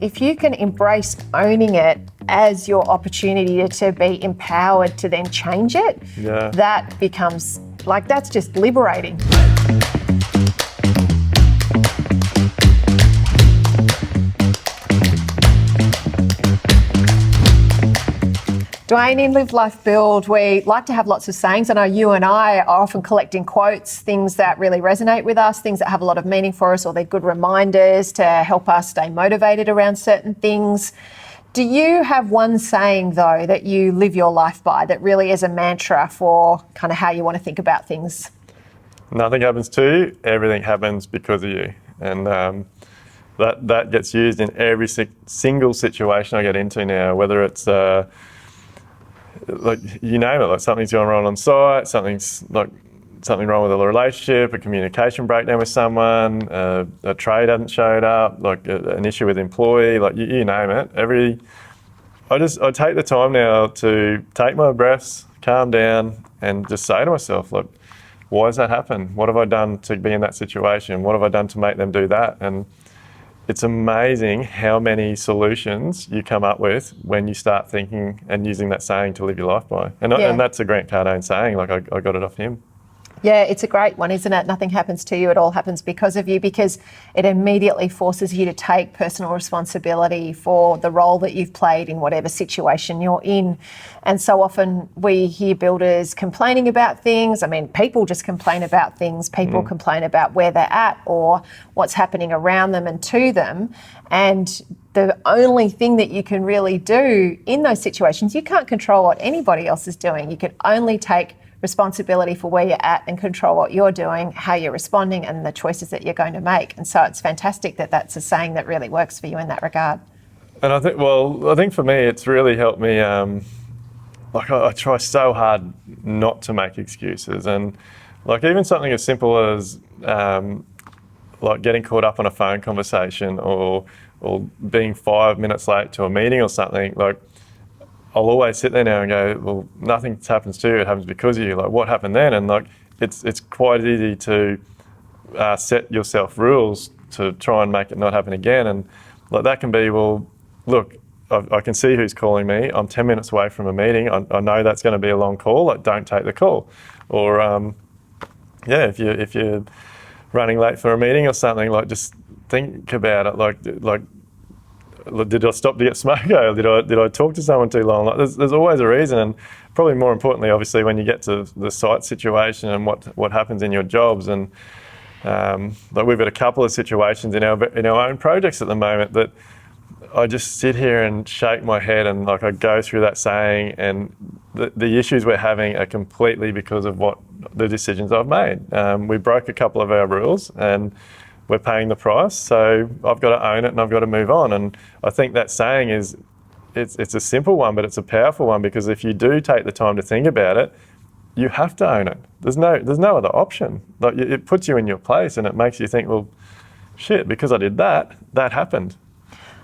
If you can embrace owning it as your opportunity to be empowered to then change it, that becomes that's just liberating. Duayne, in Live, Life, Build, we like to have lots of sayings. I know you and I are often collecting quotes, things that really resonate with us, things that have a lot of meaning for us, or they're good reminders to help us stay motivated around certain things. Do you have one saying, though, that you live your life by that really is a mantra for kind of how you want to think about things? Nothing happens to you, everything happens because of you. And that gets used in every single situation I get into now, whether it's you name it, something's going wrong on site, something wrong with a relationship, a communication breakdown with someone, a trade hasn't showed up, an issue with employee, you name it. I take the time now to take my breaths, calm down, and just say to myself, why has that happened? What have I done to be in that situation? What have I done to make them do that? And it's amazing how many solutions you come up with when you start thinking and using that saying to live your life by. And that's a Grant Cardone saying, I got it off him. Yeah, it's a great one, isn't it? Nothing happens to you, it all happens because of you, because it immediately forces you to take personal responsibility for the role that you've played in whatever situation you're in. And so often we hear builders complaining about things. I mean, people just complain about things. People complain about where they're at or what's happening around them and to them. And the only thing that you can really do in those situations, you can't control what anybody else is doing. You can only take responsibility for where you're at and control what you're doing, how you're responding, and the choices that you're going to make. And so it's fantastic that that's a saying that really works for you in that regard. And I think for me, it's really helped me. I try so hard not to make excuses, and even something as simple as getting caught up on a phone conversation or being 5 minutes late to a meeting or something. I'll always sit there now and go, well, nothing happens to you, it happens because of you. What happened then? And it's quite easy to set yourself rules to try and make it not happen again. And that can be, well, look, I can see who's calling me. I'm 10 minutes away from a meeting. I know that's going to be a long call. Don't take the call. Or if you're running late for a meeting or something, just think about it. Did I stop to get smoke? Did I talk to someone too long? There's always a reason, and probably more importantly, obviously, when you get to the site situation and what happens in your jobs. And we've got a couple of situations in our own projects at the moment that I just sit here and shake my head and I go through that saying, and the issues we're having are completely because of what the decisions I've made. We broke a couple of our rules and we're paying the price, so I've got to own it and I've got to move on. And I think that saying it's a simple one, but it's a powerful one, because if you do take the time to think about it, you have to own it. There's no other option. It puts you in your place and it makes you think, well, shit, because I did that happened.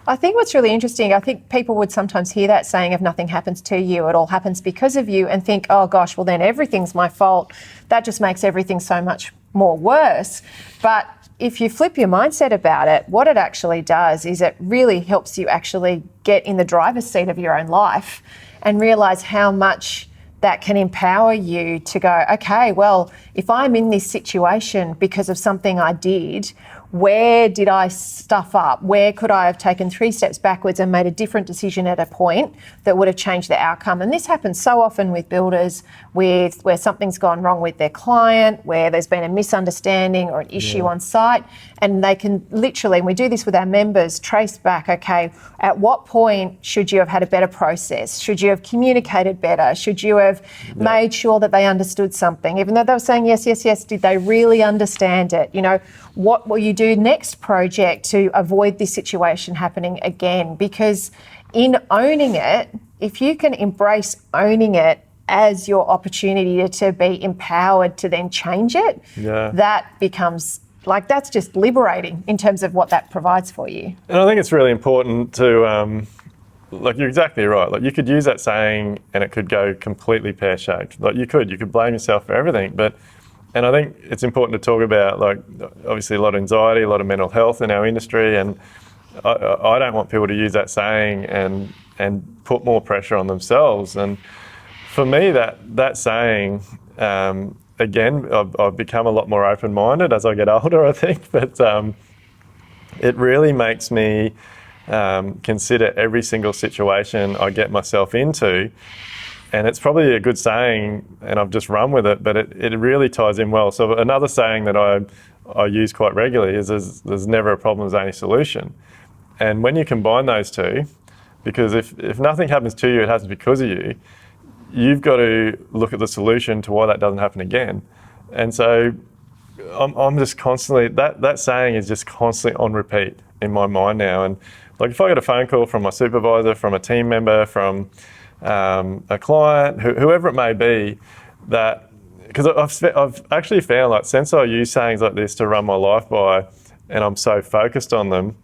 I think what's really interesting, I think people would sometimes hear that saying, if nothing happens to you, it all happens because of you, and think, oh gosh, well then everything's my fault. That just makes everything so much more worse. But if you flip your mindset about it, what it actually does is it really helps you actually get in the driver's seat of your own life and realise how much that can empower you to go, okay, well, if I'm in this situation because of something I did, where did I stuff up? Where could I have taken 3 steps backwards and made a different decision at a point that would have changed the outcome? And this happens so often with builders, where something's gone wrong with their client, where there's been a misunderstanding or an issue on site, and they can literally, and we do this with our members, trace back, okay, at what point should you have had a better process? Should you have communicated better? Should you have made sure that they understood something? Even though they were saying yes, yes, yes, did they really understand it? What will you do next project to avoid this situation happening again? Because in owning it, if you can embrace owning it as your opportunity to be empowered to then change it, that becomes that's just liberating in terms of what that provides for you. And I think it's really important to, you're exactly right. You could use that saying and it could go completely pear-shaped. You could blame yourself for everything, and I think it's important to talk about, obviously a lot of anxiety, a lot of mental health in our industry, and I don't want people to use that saying and put more pressure on themselves. And for me, that saying, again, I've become a lot more open-minded as I get older, I think, but it really makes me consider every single situation I get myself into. And it's probably a good saying, and I've just run with it, but it really ties in well. So another saying that I use quite regularly is there's never a problem, there's only a solution. And when you combine those two, because if nothing happens to you, it happens because of you, you've got to look at the solution to why that doesn't happen again. And so I'm just constantly, that saying is just constantly on repeat in my mind now. And like if I get a phone call from my supervisor, from a team member, from a client, whoever it may be, that, because I've actually found, like, since I use sayings like this to run my life by, and I'm so focused on them,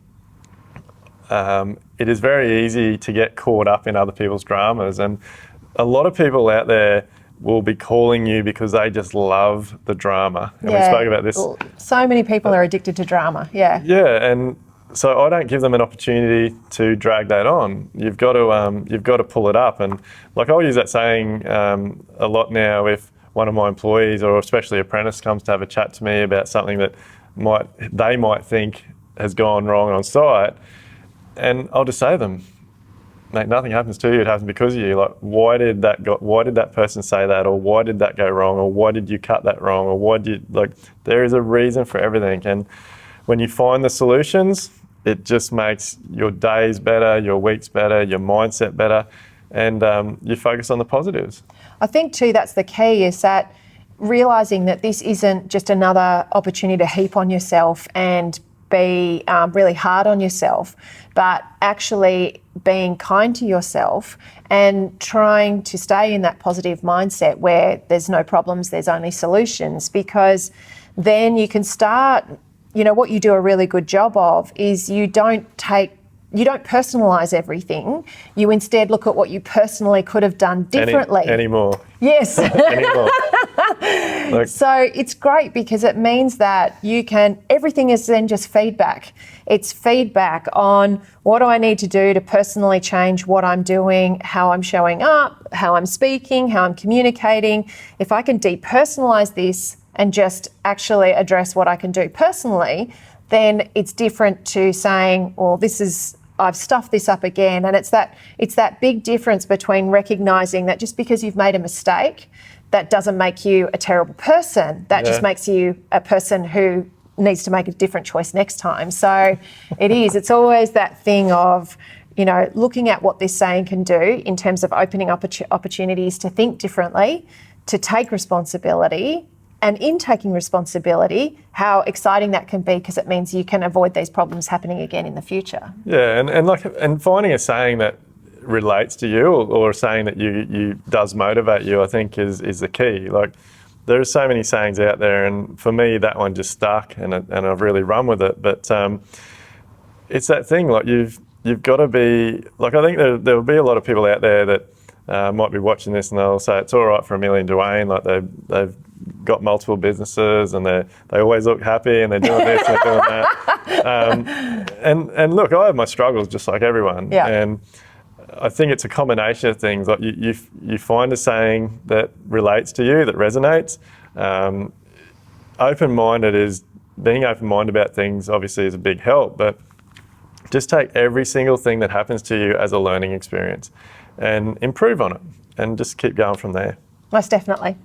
it is very easy to get caught up in other people's dramas. And a lot of people out there will be calling you because they just love the drama. And we spoke about this. So many people are addicted to drama. Yeah. Yeah, and so I don't give them an opportunity to drag that on. You've got to pull it up. And like I'll use that saying a lot now if one of my employees or especially apprentice comes to have a chat to me about something that they might think has gone wrong on site, and I'll just say to them, mate, nothing happens to you, it happens because of you. Like, why did that person say that, or why did that go wrong, or why did you cut that wrong, or why did you, like, there is a reason for everything. And when you find the solutions, it just makes your days better, your weeks better, your mindset better, and you focus on the positives. I think too, that's the key, is that realising that this isn't just another opportunity to heap on yourself and be really hard on yourself, but actually being kind to yourself and trying to stay in that positive mindset where there's no problems, there's only solutions, because then you can start, what you do a really good job of is you don't personalise everything. You instead look at what you personally could have done differently. Anymore. Yes. Anymore. So it's great because it means that everything is then just feedback. It's feedback on what do I need to do to personally change what I'm doing, how I'm showing up, how I'm speaking, how I'm communicating. If I can depersonalise this and just actually address what I can do personally, then it's different to saying, well, I've stuffed this up again. And it's that big difference between recognising that just because you've made a mistake, that doesn't make you a terrible person. That just makes you a person who needs to make a different choice next time. So it's always that thing of, looking at what this saying can do in terms of opening up opportunities to think differently, to take responsibility, and in taking responsibility, how exciting that can be, because it means you can avoid these problems happening again in the future. Yeah, and finding a saying that relates to you, or a saying that you does motivate you, I think is the key. Like, there are so many sayings out there, and for me that one just stuck, and I've really run with it. But it's that thing, like you've got to be, like, I think there will be a lot of people out there that might be watching this and they'll say it's all right for Amelia and Duayne, like they've got multiple businesses and they always look happy and they're doing this and they're doing that. And look, I have my struggles just like everyone. Yeah. And I think it's a combination of things. Like you find a saying that relates to you, that resonates. Being open-minded about things obviously is a big help, but just take every single thing that happens to you as a learning experience and improve on it and just keep going from there. Most definitely.